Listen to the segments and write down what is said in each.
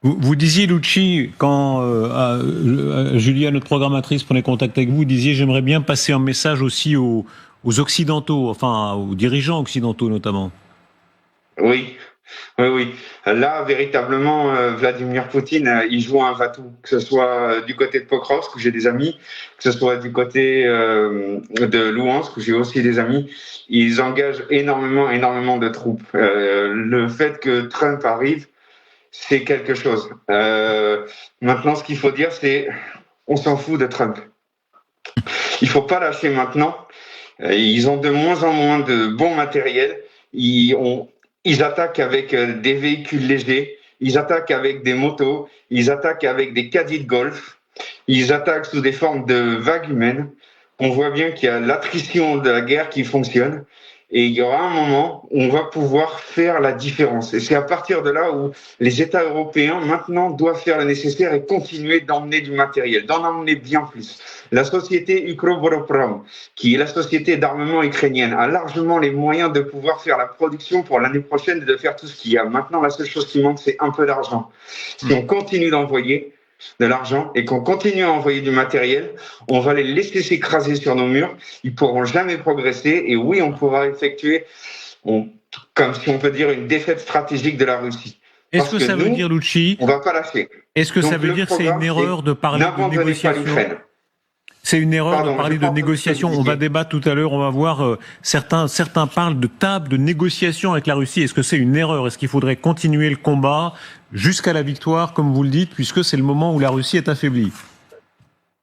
Vous disiez, Lucci, quand Julia, notre programmatrice, prenait contact avec vous, vous disiez j'aimerais bien passer un message aussi aux Occidentaux, enfin aux dirigeants occidentaux notamment. Oui, oui, oui. Là, véritablement, Vladimir Poutine, il joue un va-tout, que ce soit du côté de Pokrovsk, où j'ai des amis, que ce soit du côté de Louhansk, où j'ai aussi des amis. Ils engagent énormément, énormément de troupes. Le fait que Trump arrive, c'est quelque chose. Maintenant, ce qu'il faut dire, c'est on s'en fout de Trump. Il faut pas lâcher maintenant. Ils ont de moins en moins de bon matériel. Ils attaquent avec des véhicules légers. Ils attaquent avec des motos. Ils attaquent avec des caddies de golf. Ils attaquent sous des formes de vagues humaines. On voit bien qu'il y a l'attrition de la guerre qui fonctionne. Et il y aura un moment où on va pouvoir faire la différence. Et c'est à partir de là où les États européens, maintenant, doivent faire le nécessaire et continuer d'emmener du matériel, d'en emmener bien plus. La société Ukroboroprom, qui est la société d'armement ukrainienne, a largement les moyens de pouvoir faire la production pour l'année prochaine et de faire tout ce qu'il y a. Maintenant, la seule chose qui manque, c'est un peu d'argent. Si on continue d'envoyer de l'argent et qu'on continue à envoyer du matériel, on va les laisser s'écraser sur nos murs, ils pourront jamais progresser et oui, on pourra effectuer, comme si on peut dire, une défaite stratégique de la Russie. Est-ce que ça veut dire, Lucci, on va pas lâcher. est-ce que ça veut dire que c'est une erreur de parler de négociation? C'est une erreur de parler de négociation. On va débattre tout à l'heure, on va voir, certains parlent de table de négociation avec la Russie. Est-ce que c'est une erreur? Est-ce qu'il faudrait continuer le combat jusqu'à la victoire, comme vous le dites, puisque c'est le moment où la Russie est affaiblie?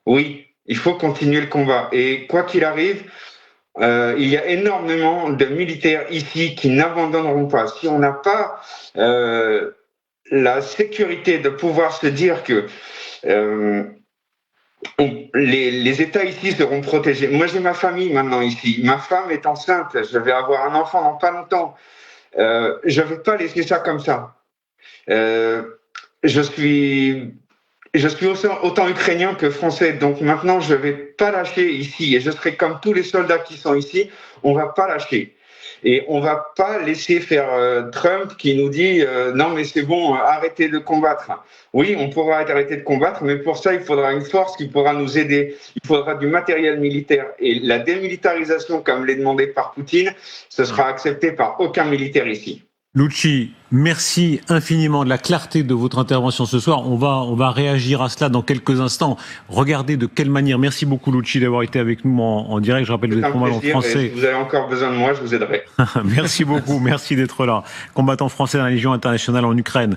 Oui, il faut continuer le combat. Et quoi qu'il arrive, il y a énormément de militaires ici qui n'abandonneront pas. Si on n'a pas la sécurité de pouvoir se dire que les États ici seront protégés. Moi, j'ai ma famille maintenant ici. Ma femme est enceinte. Je vais avoir un enfant dans pas longtemps. Je ne vais pas laisser ça comme ça. Je suis autant ukrainien que français. Donc maintenant, je ne vais pas lâcher ici. Et je serai comme tous les soldats qui sont ici. On ne va pas lâcher. Et on ne va pas laisser faire Trump qui nous dit non mais c'est bon, arrêtez de combattre. Oui, on pourra arrêter de combattre, mais pour ça il faudra une force qui pourra nous aider. Il faudra du matériel militaire. Et la démilitarisation, comme l'est demandé par Poutine, ce sera accepté par aucun militaire ici. Lucci, merci infiniment de la clarté de votre intervention ce soir. On va réagir à cela dans quelques instants. Regardez de quelle manière. Merci beaucoup, Lucci, d'avoir été avec nous en direct. Je rappelle que vous êtes combattant français. Si vous avez encore besoin de moi, je vous aiderai. Merci beaucoup. Merci d'être là. Combattant français dans la Légion internationale en Ukraine.